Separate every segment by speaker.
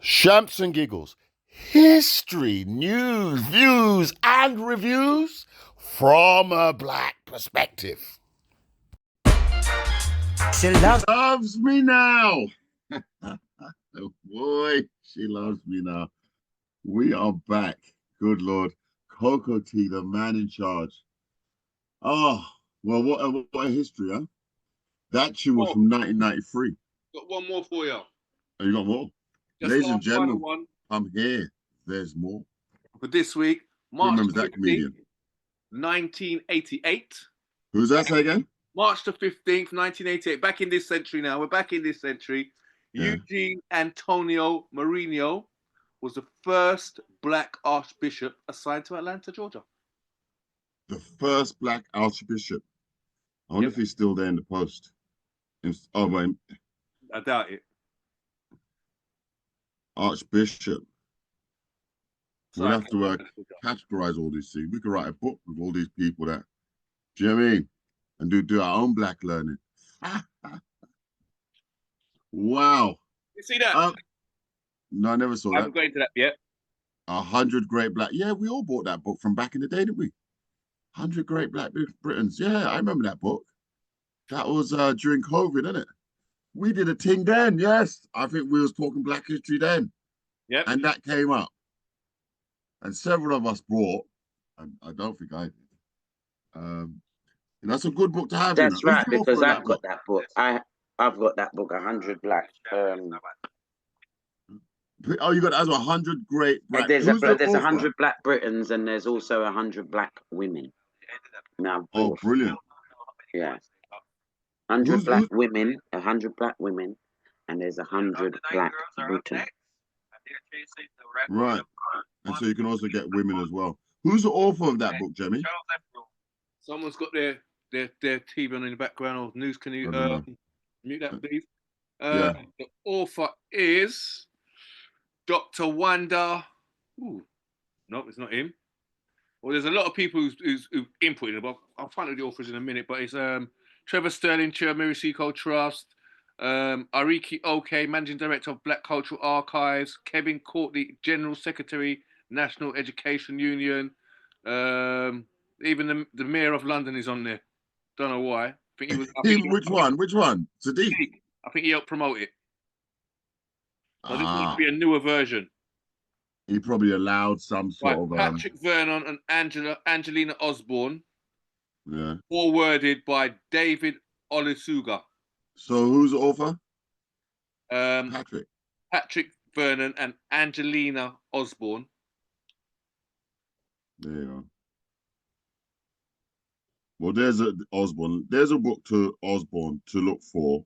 Speaker 1: Champs and Giggles. History, news, views, and reviews from a black perspective.
Speaker 2: She loves me now. Oh boy, she loves me now. We are back. Good Lord. Coco T, the man in charge. Oh, well, what a history, huh? That tune was from 1993.
Speaker 3: Got one more for you.
Speaker 2: Oh, you got more?
Speaker 3: Just
Speaker 2: Ladies and gentlemen,
Speaker 3: one
Speaker 2: I'm here. There's more.
Speaker 3: for this week.
Speaker 2: Who
Speaker 3: March
Speaker 2: remembers that
Speaker 3: 15th,
Speaker 2: comedian?
Speaker 3: 1988.
Speaker 2: Who's that, say again?
Speaker 3: March the 15th, 1988. Back in this century now. We're back in this century.
Speaker 2: Yeah.
Speaker 3: Eugene Antonio Mourinho was the first black archbishop assigned to Atlanta, Georgia.
Speaker 2: The first black archbishop. I wonder if he's still there in the post. Oh, wait.
Speaker 3: I doubt it.
Speaker 2: Archbishop. We'll have to categorize all these things. We could write a book with all these people that, do you know what I mean? And do our own black learning. Wow.
Speaker 3: You see that?
Speaker 2: No, I never saw that.
Speaker 3: I haven't got into that yet.
Speaker 2: 100 Great Black. Yeah, we all bought that book from back in the day, didn't we? 100 Great Black Britons. Yeah, I remember that book. That was during COVID, isn't it? We did a thing then, yes. I think we was talking Black history then.
Speaker 3: Yeah.
Speaker 2: And that came up. And several of us bought, and I don't think I did. And that's a good book to have.
Speaker 4: That's right, because I've got that book. I've got that book, 100 Black.
Speaker 2: Oh, you got that as 100 Great Black.
Speaker 4: There's 100 Black Britons, and there's also 100 Black women. Now,
Speaker 2: oh, brilliant!
Speaker 4: Yeah, 100 Black women, 100 Black women, and there's 100 Black Britons.
Speaker 2: Right, and so you can also get women as well. Who's the author of that book, Jemmy?
Speaker 3: Someone's got their TV on in the background or news. Can you mute that, please?
Speaker 2: Yeah.
Speaker 3: The author is Dr. Wanda. Ooh, no, it's not him. Well, there's a lot of people who've inputted it, but I'll find out the authors in a minute. But it's Trevor Sterling, Chair of Mary Seacole Trust, Ariki OK, Managing Director of Black Cultural Archives, Kevin Courtney, General Secretary, National Education Union. Even the Mayor of London is on there. Don't know why. I think he was.
Speaker 2: Which one? Sadiq?
Speaker 3: I think he helped promote it. So this must be a newer version.
Speaker 2: He probably allowed some sort of
Speaker 3: Patrick Vernon and Angelina Osborne.
Speaker 2: Yeah.
Speaker 3: Forwarded by David Olusuga.
Speaker 2: So who's the author?
Speaker 3: Patrick Vernon and Angelina Osborne.
Speaker 2: There you go. Well, there's a book to Osborne to look for.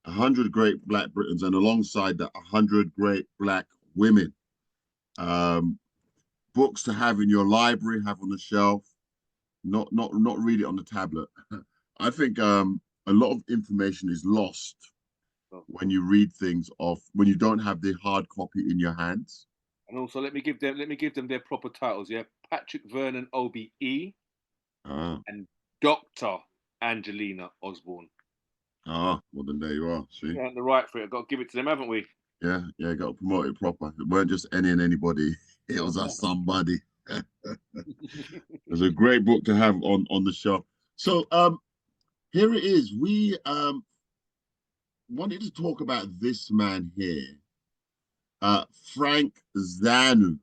Speaker 2: 100 Great Black Britons, and alongside that, 100 Great Black Women. Books to have in your library, have on the shelf, not read it on the tablet. I think a lot of information is lost when you read things when you don't have the hard copy in your hands.
Speaker 3: And also, let me give them their proper titles. Yeah, Patrick Vernon OBE and Dr. Angelina Osborne.
Speaker 2: Well then there you are. See,
Speaker 3: you the right for it. I've got to give it to them, haven't we?
Speaker 2: Yeah, got to promote it proper. It weren't just any and anybody. It was a somebody. It's a great book to have on the shelf. So here it is. We wanted to talk about this man here, Frank Zanu.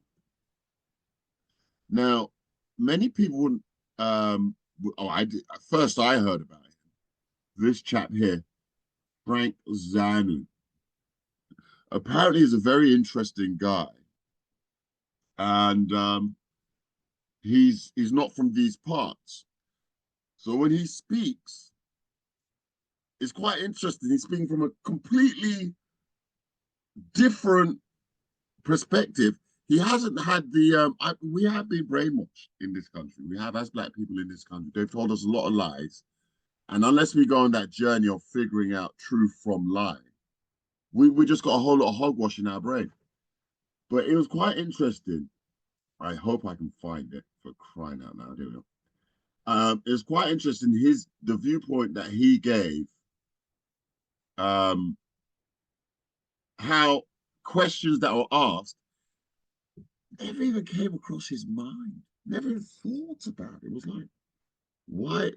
Speaker 2: Now, many people wouldn't. I did. First, I heard about him. This chap here, Frank Zanu. Apparently, he's a very interesting guy, and he's not from these parts. So when he speaks, it's quite interesting. He's speaking from a completely different perspective. He hasn't had the. We have been brainwashed in this country. We have, as Black people in this country, they've told us a lot of lies, and unless we go on that journey of figuring out truth from lie, we just got a whole lot of hogwash in our brain. But it was quite interesting. I hope I can find it, for crying out loud. Here we go. It was quite interesting, the viewpoint that he gave, how questions that were asked never even came across his mind. Never even thought about it. It was like, why?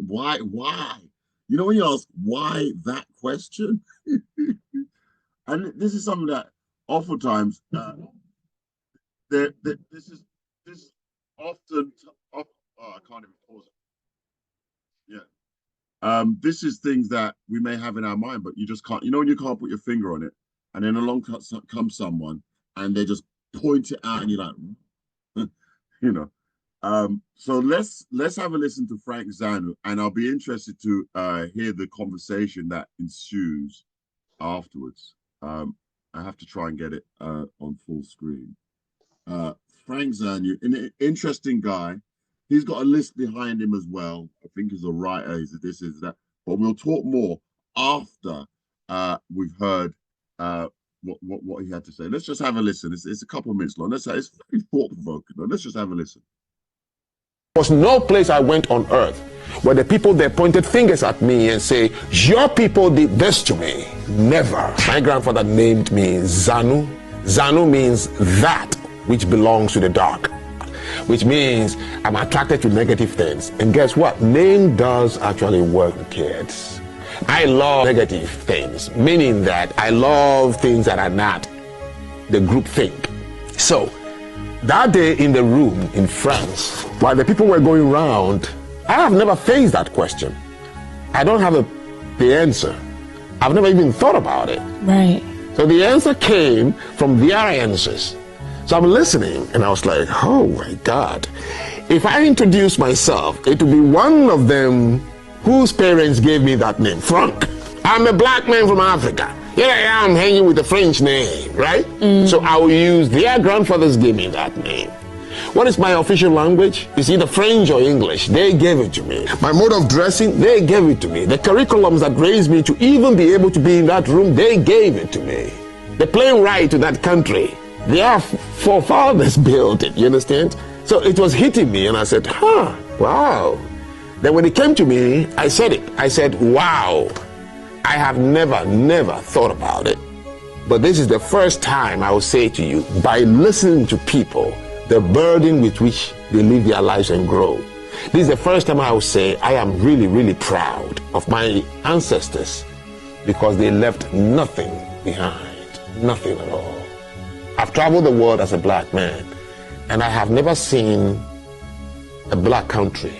Speaker 2: You know, when you ask why that question, and this is something that oftentimes this is often. Oh, I can't even pause it. Yeah. This is things that we may have in our mind, but you just can't. You know, when you can't put your finger on it, and then along comes someone, and they just point it out, and you're like, you know. So let's have a listen to Frank Zanu, and I'll be interested to hear the conversation that ensues afterwards. I have to try and get it on full screen. Frank Zanu, an interesting guy. He's got a list behind him as well. I think he's a writer. He's a this, is that. But we'll talk more after we've heard what he had to say. Let's just have a listen. It's a couple of minutes long. It's very thought provoking. Let's just have a listen.
Speaker 5: There was no place I went on earth where the people there pointed fingers at me and say, your people did this to me. Never. My grandfather named me Zanu. Zanu means that which belongs to the dark, which means I'm attracted to negative things. And guess what? Name does actually work, kids. I love negative things, meaning that I love things that are not the group think. So, that day in the room in France, while the people were going round, I have never faced that question. I don't have the answer. I've never even thought about it.
Speaker 6: Right.
Speaker 5: So the answer came from their answers. So I'm listening, and I was like, oh my God. If I introduce myself, it will be one of them whose parents gave me that name, Frank. I'm a black man from Africa. Here I am hanging with a French name, right? So I will use their grandfathers gave me that name. What is my official language? It's either French or English. They gave it to me. My mode of dressing, they gave it to me. The curriculums that raised me to even be able to be in that room, they gave it to me. The plane ride to that country, their forefathers built it, you understand? So it was hitting me, and I said, wow. Then when it came to me, I said it. I said, wow. I have never thought about it. But this is the first time I will say to you, by listening to people, the burden with which they live their lives and grow. This is the first time I will say I am really proud of my ancestors, because they left nothing behind, nothing at all. I've traveled the world as a black man, and I have never seen a black country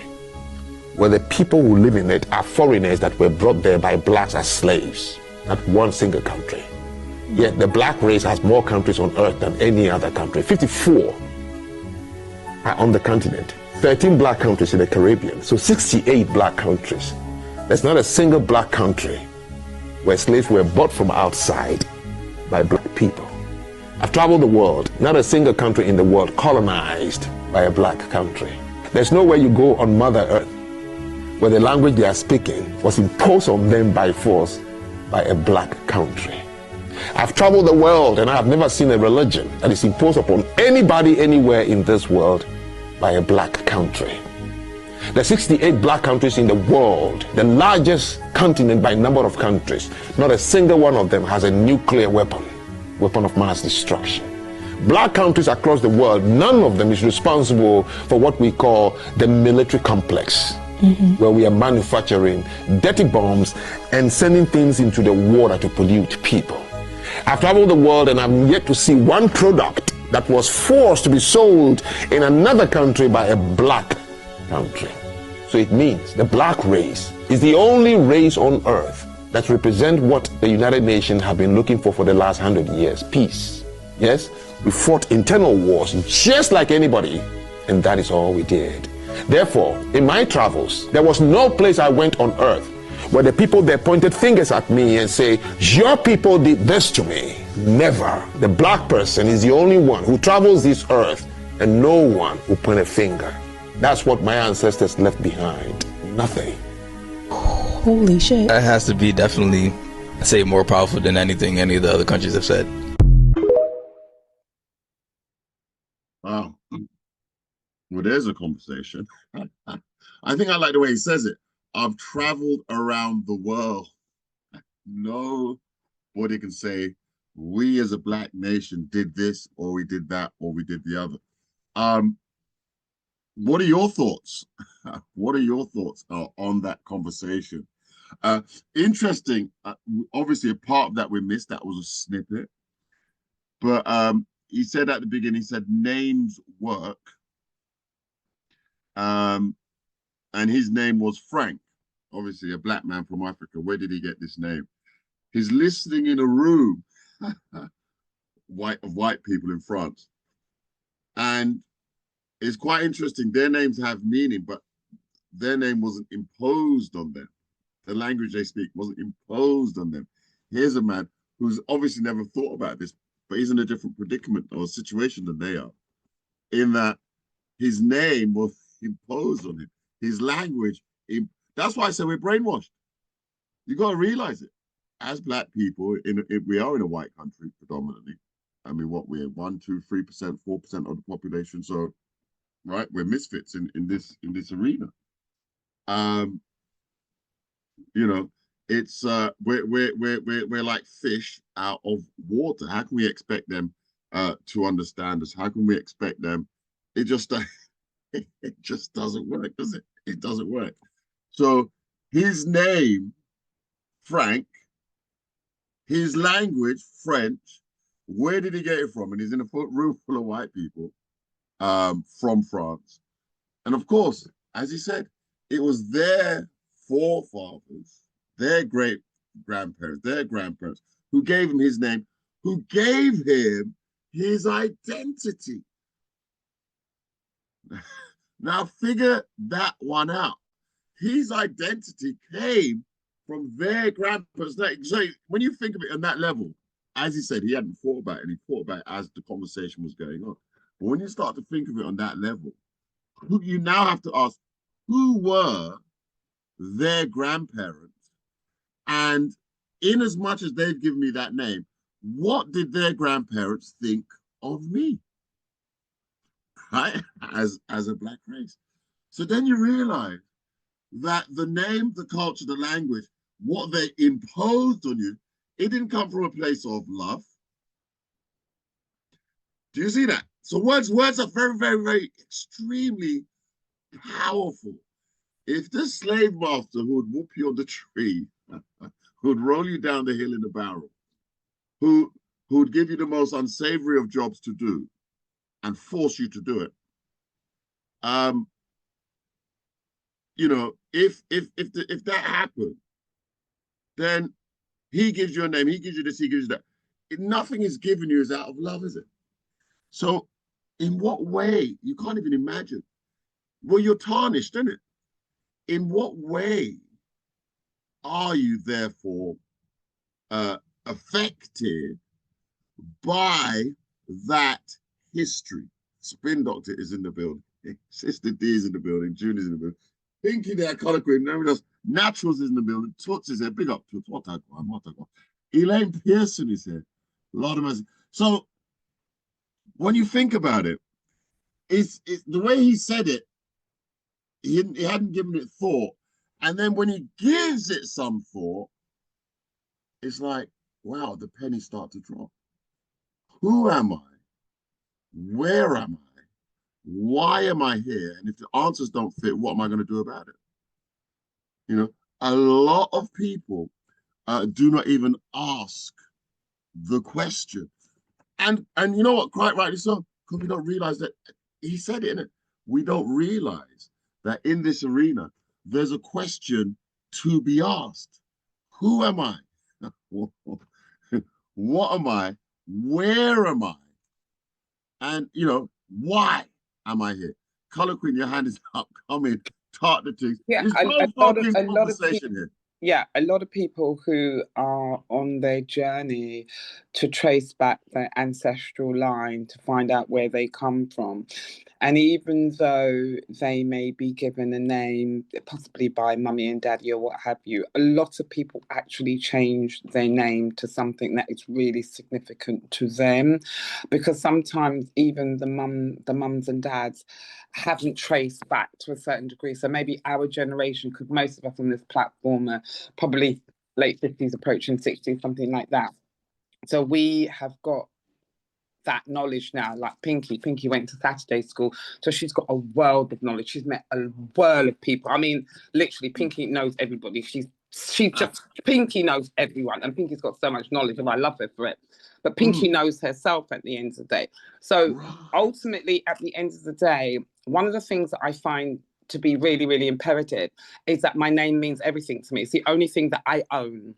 Speaker 5: where the people who live in it are foreigners that were brought there by blacks as slaves. Not one single country. Yet the black race has more countries on earth than any other country. 54 are on the continent. 13 black countries in the Caribbean. So 68 black countries. There's not a single black country where slaves were bought from outside by black people. I've traveled the world. Not a single country in the world colonized by a black country. There's nowhere you go on Mother Earth where the language they are speaking was imposed on them by force by a black country. I've traveled the world, and I have never seen a religion that is imposed upon anybody anywhere in this world by a black country. The 68 black countries in the world, the largest continent by number of countries, not a single one of them has a nuclear weapon of mass destruction. Black countries across the world, none of them is responsible for what we call the military complex. Where we are manufacturing dirty bombs and sending things into the water to pollute people. I've traveled the world, and I'm yet to see one product that was forced to be sold in another country by a black country. So it means the black race is the only race on earth that represents what the United Nations have been looking for the last 100 years, peace. Yes, we fought internal wars just like anybody, and that is all we did. Therefore, in my travels, there was no place I went on earth where the people there pointed fingers at me and say, your people did this to me. Never. The black person is the only one who travels this earth, and no one who point a finger. That's what my ancestors left behind. Nothing.
Speaker 6: Holy shit.
Speaker 7: That has to be definitely, I'd say, more powerful than anything any of the other countries have said.
Speaker 2: Wow. Well, there's a conversation. I think I like the way he says it. I've traveled around the world. Nobody can say we as a black nation did this, or we did that, or we did the other. What are your thoughts? What are your thoughts on that conversation? Interesting. Obviously, a part of that we missed. That was a snippet. But he said at the beginning, he said names work. And his name was Frank, obviously a black man from Africa. Where did he get this name? He's listening in a room white people in France. And it's quite interesting. Their names have meaning, but their name wasn't imposed on them. The language they speak wasn't imposed on them. Here's a man who's obviously never thought about this, but he's in a different predicament or situation than they are, in that his name was imposed on him. His language, that's why I say we're brainwashed. You got to realize it. As black people, we are in a white country predominantly. I mean, what we're 1%, 2%, 3%, 4% of the population. So, right, we're misfits in this arena. You know, it's we're like fish out of water. How can we expect them to understand us? How can we expect them? It just it just doesn't work, does it? It doesn't work. So his name, Frank, his language, French. Where did he get it from? And he's in a room full of white people from France. And of course, as he said, it was their forefathers, their great grandparents, their grandparents, who gave him his name, who gave him his identity. Now figure that one out. His identity came from their grandparents. So when you think of it on that level, as he said, he hadn't thought about it, and he thought about it as the conversation was going on. But when you start to think of it on that level, you now have to ask, who were their grandparents? And in as much as they've given me that name, what did their grandparents think of me? Right? As a black race. So then you realize that the name, the culture, the language, what they imposed on you, it didn't come from a place of love. Do you see that? So words are very, very, very extremely powerful. If this slave master who would whoop you on the tree, who would roll you down the hill in a barrel, who would give you the most unsavory of jobs to do and force you to do it, you know, if that happened, then he gives you a name, he gives you this, he gives you that. Nothing is given you is out of love, is it? So in what way? You can't even imagine. Well, you're tarnished, isn't it? In what way are you therefore affected by that history? Spin Doctor is in the building. Sister D is in the building. June is in the building. Pinky there, Color Queen. Naturals is in the building. Toots is here. Big up Toots. What I got. Elaine Pearson is here. A lot of us. So when you think about it, it's the way he said it, he hadn't given it thought. And then when he gives it some thought, it's like, wow, the pennies start to drop. Who am I? Where am I? Why am I here? And if the answers don't fit, what am I going to do about it? You know, a lot of people do not even ask the question. And you know what, quite rightly so, because we don't realize that, he said it, innit? We don't realize that in this arena, there's a question to be asked. Who am I? What am I? Where am I? And, you know, why am I here? Color Queen, your hand is up. Come in, talk the things.
Speaker 8: Yeah,
Speaker 2: It's
Speaker 8: a lot of people,
Speaker 2: here.
Speaker 8: yeah, a lot of people who are on their journey to trace back their ancestral line to find out where they come from. And even though they may be given a name, possibly by mummy and daddy or what have you, a lot of people actually change their name to something that is really significant to them, because sometimes even the mums and dads haven't traced back to a certain degree. So maybe our generation, because most of us on this platform are probably late 50s, approaching 60s, something like that. So we have got that knowledge now. Like Pinky went to Saturday school, so she's got a world of knowledge. She's met a world of people. I mean, literally, Pinky knows everybody. She just Pinky knows everyone, and Pinky's got so much knowledge, and I love her for it. But Pinky knows herself at the end of the day. So ultimately, at the end of the day, one of the things that I find to be really, really imperative is that my name means everything to me. It's the only thing that I own.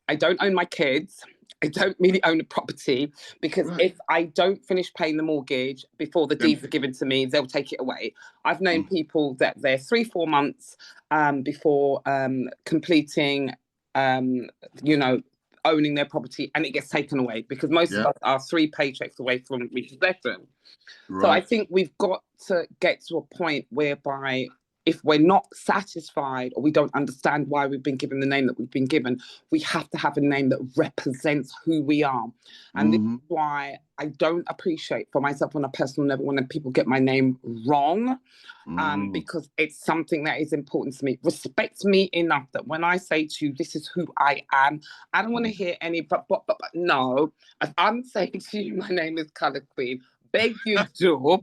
Speaker 8: I don't own my kids. I don't really own a property, because if I don't finish paying the mortgage before the deeds are given to me, they'll take it away. I've known people that they're 3-4 months before completing, owning their property, and it gets taken away, because most of us are 3 paychecks away from repossession. So I think we've got to get to a point whereby, if we're not satisfied or we don't understand why we've been given the name that we've been given, we have to have a name that represents who we are. And this is why I don't appreciate for myself on a personal level when people get my name wrong, because it's something that is important to me. Respect me enough that when I say to you, this is who I am, I don't want to hear any but. No, if I'm saying to you, my name is Colour Queen, beg you do.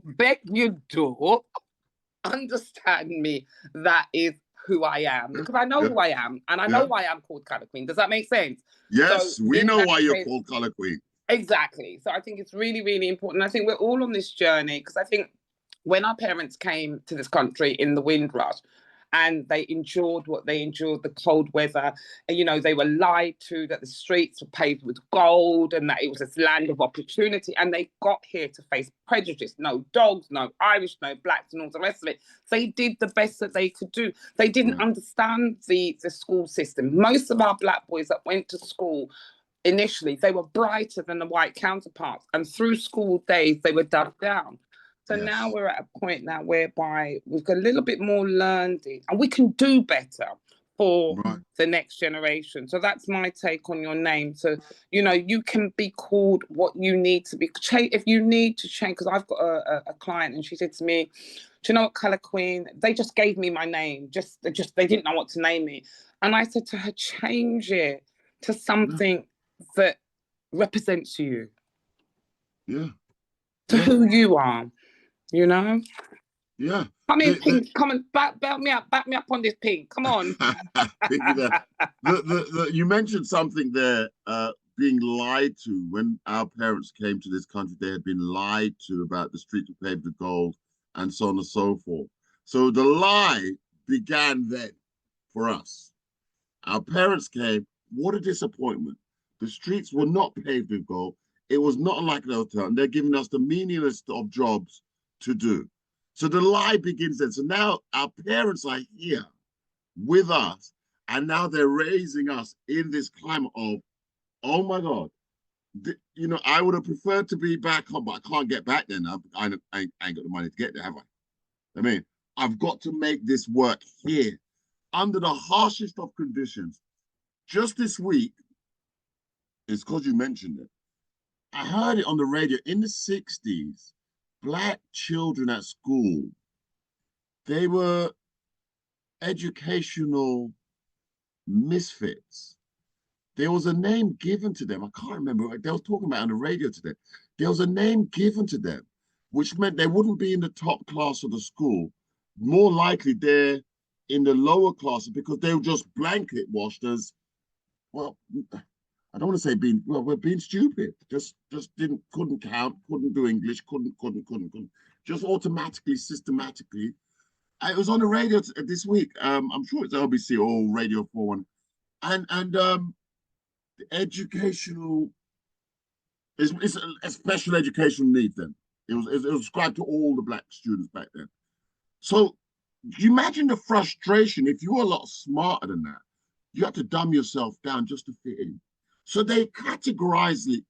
Speaker 8: Understand me, that is who I am, because I know who I am, and I know why I'm called Colour Queen. Does that make sense?
Speaker 2: Yes,
Speaker 8: So
Speaker 2: we know why you're called Colour Queen.
Speaker 8: Exactly. So I think it's really, really important. I think we're all on this journey, because I think when our parents came to this country in the Windrush, and they endured what they endured, the cold weather, and they were lied to that the streets were paved with gold and that it was this land of opportunity, and they got here to face prejudice. No dogs, no Irish, no blacks, and all the rest of it. They did the best that they could do. They didn't understand the school system. Most of our black boys that went to school initially, they were brighter than the white counterparts, and through school days they were dubbed down. So now we're at a point now whereby we've got a little bit more learning, and we can do better for the next generation. So that's my take on your name. So, you can be called what you need to be. If you need to change, because I've got a client, and she said to me, do you know what, Colour Queen? They just gave me my name. They didn't know what to name me. And I said to her, change it to something that represents you. To who you are. Come in, Pink. Come and back me up on this, Pink. Come on.
Speaker 2: You mentioned something there, being lied to. When our parents came to this country, they had been lied to about the streets were paved with gold and so on and so forth. So the lie began then for us. Our parents came. What a disappointment. The streets were not paved with gold. It was not like an hotel, and they're giving us the meaningless of jobs to do. So the lie begins then. So now our parents are here with us, and now they're raising us in this climate of, oh my God, I would have preferred to be back home, but I can't get back there now. I ain't got the money to get there, have I? I mean, I've got to make this work here under the harshest of conditions. Just this week, it's because you mentioned it, I heard it on the radio in the 60s. Black children at school, they were educational misfits. There was a name given to them. I can't remember. They were talking about it on the radio today. There was a name given to them, which meant they wouldn't be in the top class of the school. More likely they're in the lower classes, because they were just blanket washed as, well, I don't want to say we're being stupid. Just couldn't count, couldn't do English, couldn't. Just automatically, systematically. It was on the radio this week. I'm sure it's LBC or Radio 4. And the educational, it's a special educational needs then. It was ascribed to all the black students back then. So you imagine the frustration if you were a lot smarter than that. You had to dumb yourself down just to fit in. So they categorically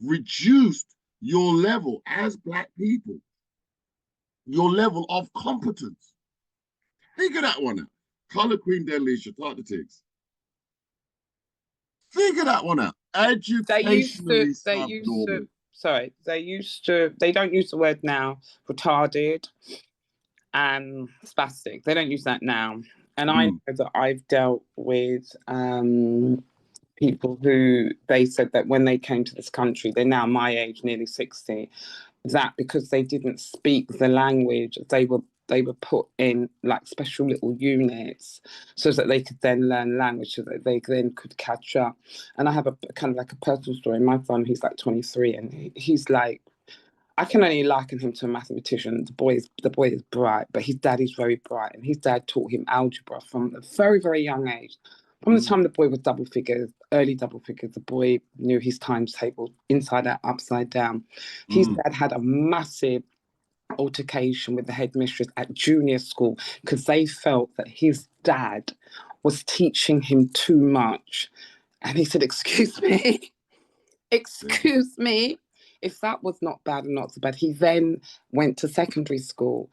Speaker 2: reduced your level as black people, your level of competence. Figure that one out. Colour Queen Delisha, talk the tigs. Figure that one out. Educationally subnormal.
Speaker 8: They don't use the word now, retarded and spastic. They don't use that now. And I know that I've dealt with people who they said that when they came to this country, they're now my age, nearly 60, that because they didn't speak the language, they were put in like special little units so that they could then learn language, so that they then could catch up. And I have a kind of like a personal story. My son, he's like 23, and he's like, I can only liken him to a mathematician. The boy is bright, but his dad is very bright, and his dad taught him algebra from a very, very young age. From the time the boy was double figures, early double figures, the boy knew his times table inside out, upside down. His dad had a massive altercation with the headmistress at junior school because they felt that his dad was teaching him too much. And he said, excuse me, excuse me. If that was not bad and not so bad, he then went to secondary school.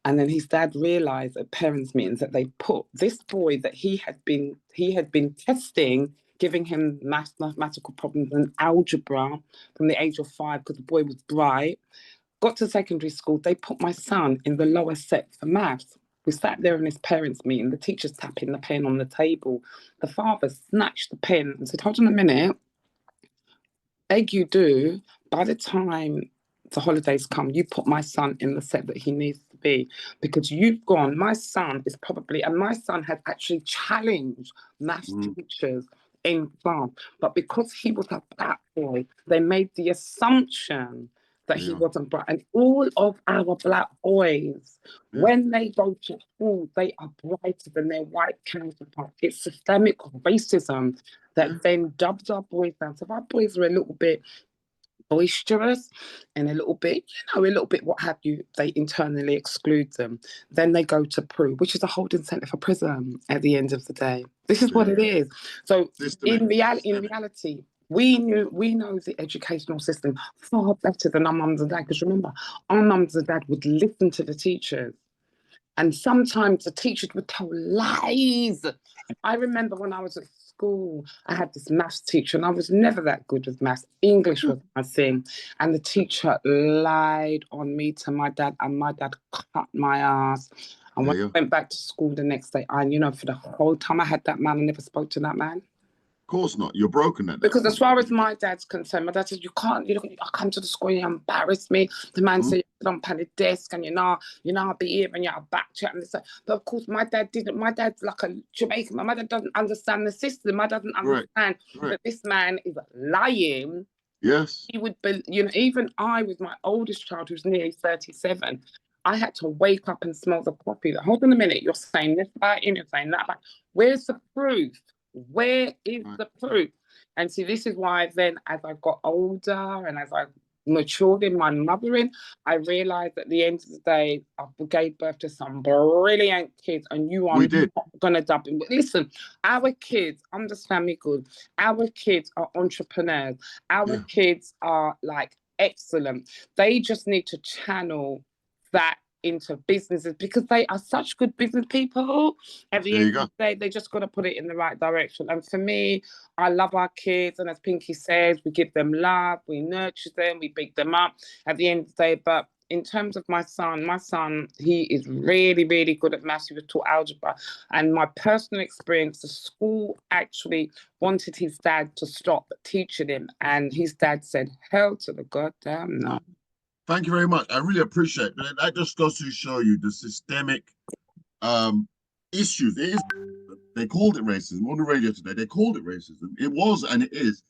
Speaker 8: And then his dad realized at parents' meetings that they put this boy that he had been testing, giving him mathematical problems and algebra from the age of 5 because the boy was bright. Got to secondary school, they put my son in the lower set for maths. We sat there in his parents' meeting, the teacher's tapping the pen on the table. The father snatched the pen and said, hold on a minute, beg you do, by the time the holidays come, you put my son in the set that he needs to be, because you've gone, my son is probably, and my son has actually challenged maths teachers in class, but because he was a black boy, they made the assumption that he wasn't black. And all of our black boys, when they go to school, they are brighter than their white counterparts. It's systemic racism that then dubs our boys down. So if our boys are a little bit boisterous and a little bit what have you, they internally exclude them. Then they go to prove, which is a holding centre for prison at the end of the day. This is what it is. So in reality, we know the educational system far better than our mums and dads, because remember, our mums and dads would listen to the teachers. And sometimes the teachers would tell lies. I remember when I was at school, I had this maths teacher, and I was never that good with maths. English was my thing. And the teacher lied on me to my dad, and my dad cut my ass. And when I went back to school the next day, for the whole time I had that man, I never spoke to that man.
Speaker 2: Of course not. You're broken at that.
Speaker 8: Because as far as my dad's concerned, my dad said, you can't, I come to the school, you embarrass me. The man said, you sit on the desk and I'll be here and you're back chat and this. But of course, my dad didn't. My dad's like a Jamaican. My dad doesn't understand the system. My dad doesn't understand that this man is lying.
Speaker 2: Yes.
Speaker 8: He would be, even I, with my oldest child, who's nearly 37, I had to wake up and smell the coffee. Hold on a minute, you're saying this about him, you're saying that about. Where's the proof? Where is the proof? And see, this is why then, as I got older and as I matured in my mothering, I realized at the end of the day, I gave birth to some brilliant kids, and you are not going to dub them. Listen, our kids, understand me good, our kids are entrepreneurs. Our kids are like excellent. They just need to channel that into businesses, because they are such good business people. At the end of the day, they just got to put it in the right direction. And for me, I love our kids, and as Pinky says, we give them love, we nurture them, we big them up at the end of the day. But in terms of my son, he is really, really good at maths. He was taught algebra. And my personal experience, the school actually wanted his dad to stop teaching him. And his dad said, hell to the goddamn no.
Speaker 2: Thank you very much. I really appreciate it. That just goes to show you the systemic issues. It is, they called it racism on the radio today. They called it racism. It was, and it is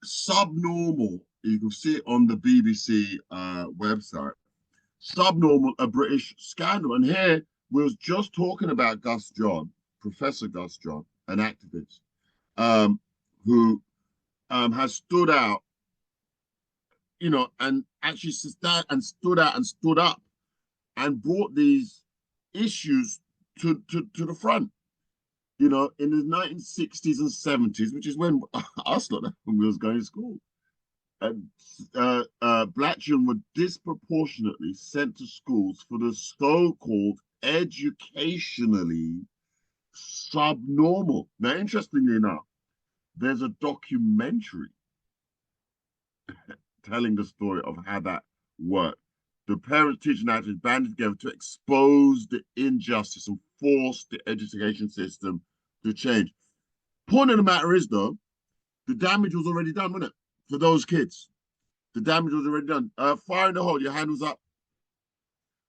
Speaker 2: subnormal. You can see it on the BBC website. Subnormal, a British scandal. And here we was just talking about Gus John, Professor Gus John, an activist who has stood out, and actually stood up and brought these issues to the front. In the 1960s and 70s, which is when us lot, when we was going to school, black children were disproportionately sent to schools for the so-called educationally subnormal. Now, interestingly enough, there's a documentary telling the story of how that worked. The parents, teachers, and actors banded together to expose the injustice and force the education system to change. Point of the matter is, though, the damage was already done, wasn't it? For those kids. The damage was already done. Fire in the hole, your hand was up.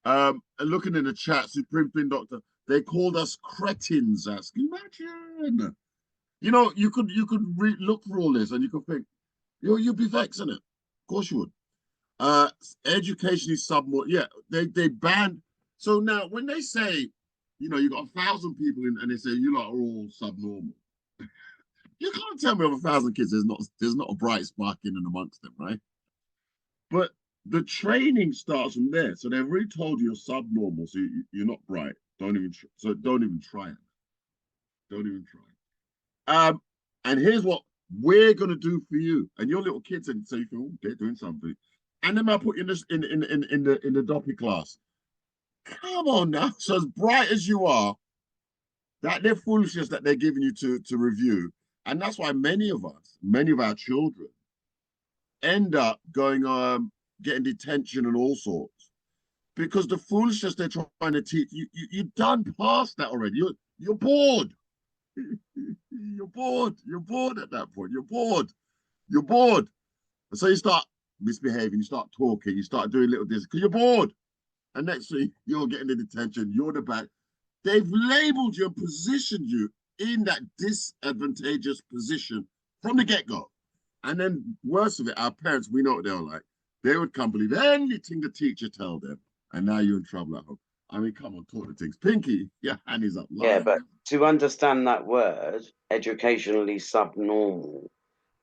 Speaker 2: And looking in the chat, Supreme Twin Doctor, they called us cretins. Ask, imagine. You know, you could look for all this and you could think, you'd be vexed, innit? Of course you would. Education is yeah, they banned. So now when they say, you know, you got 1,000 people in and they say you lot are all subnormal. You can't tell me of 1,000 kids there's not a bright spark in and amongst them, right? But the training starts from there. So they've already told you you're subnormal, so you're not bright. Don't even try it. Don't even try. And here's what we're gonna do for you. And your little kids and say, oh, they're doing something. And then I put you in this in the Doppy class. Come on now. So as bright as you are, that they're foolishness that they're giving you to review. And that's why many of our children end up going getting detention and all sorts. Because the foolishness they're trying to teach, you're done past that already. You're bored. You're bored. You're bored at that point. You're bored. You're bored. And so you start misbehaving, you start talking, you start doing little this because you're bored. And next thing you're getting the detention, you're the bad. They've labeled you and positioned you in that disadvantageous position from the get-go. And then worse of it, our parents, we know what they were like. They would come believe anything the teacher tell them. And now you're in trouble at home. I mean, come on, talk the things. Pinky, your hand is up.
Speaker 4: Yeah, but to understand that word, educationally subnormal,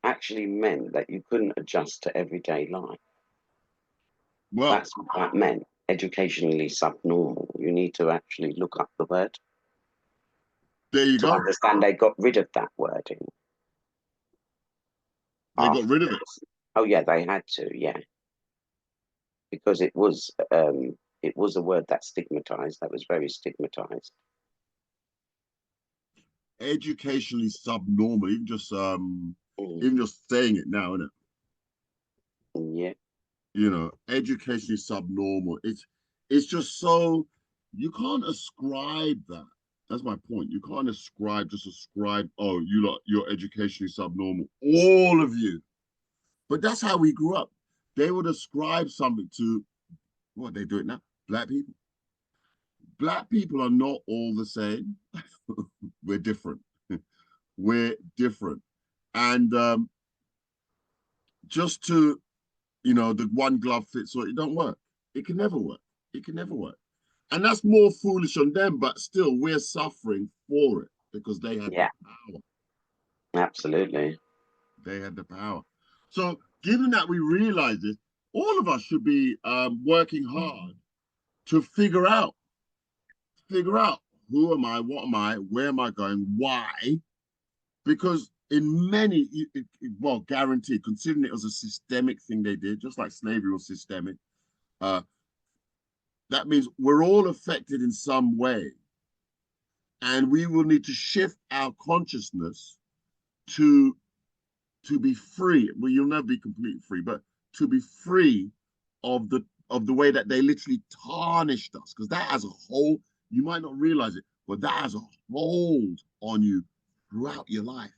Speaker 4: actually meant that you couldn't adjust to everyday life.
Speaker 2: Well,
Speaker 4: that's what that meant. Educationally subnormal. You need to actually look up the word.
Speaker 2: There you go.
Speaker 4: To understand they got rid of that wording.
Speaker 2: They got rid of it.
Speaker 4: Oh yeah, they had to, yeah. Because it was a word that stigmatized, that was very stigmatized.
Speaker 2: Educationally subnormal, even just saying it now, isn't it?
Speaker 4: Yeah.
Speaker 2: You know, educationally subnormal. It's just so you can't ascribe that. That's my point. You can't ascribe, oh, you're educationally subnormal. All of you. But that's how we grew up. They would ascribe something to what they do it now. Black people. Black people are not all the same. We're different. We're different. And just to, you know, the one glove fits all, it don't work. It can never work. It can never work. And that's more foolish on them, but still we're suffering for it because they had the power.
Speaker 4: Absolutely.
Speaker 2: They had the power. So given that we realize this, all of us should be working hard to figure out who am I, what am I, where am I going, why? Because in many, well, guaranteed, considering it was a systemic thing they did, just like slavery was systemic, that means we're all affected in some way. And we will need to shift our consciousness to be free. Well, you'll never be completely free, but to be free of the way that they literally tarnished us. Because that has a hold, you might not realize it, but that has a hold on you throughout your life.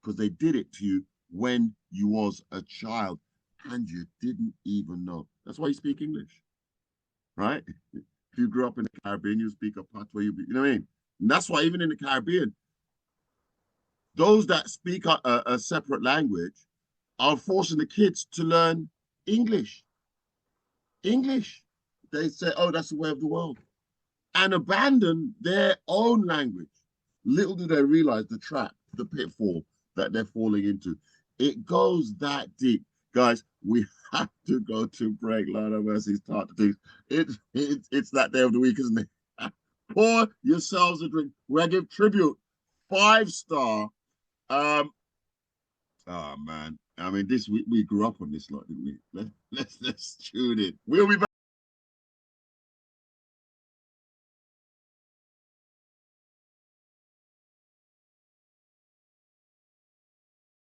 Speaker 2: Because they did it to you when you was a child and you didn't even know. That's why you speak English, right? If you grew up in the Caribbean, you speak a patois, you know what I mean? And that's why even in the Caribbean, those that speak a separate language are forcing the kids to learn English. English. They say, oh, that's the way of the world. And abandon their own language. Little do they realize the trap, the pitfall that they're falling into. It goes that deep. Guys, we have to go to break. Lord have mercy, start to do. It's that day of the week, isn't it? Pour yourselves a drink. We'll give tribute. 5-star. Oh man. I mean, this we grew up on this lot, didn't we? Let's tune in. We'll be back.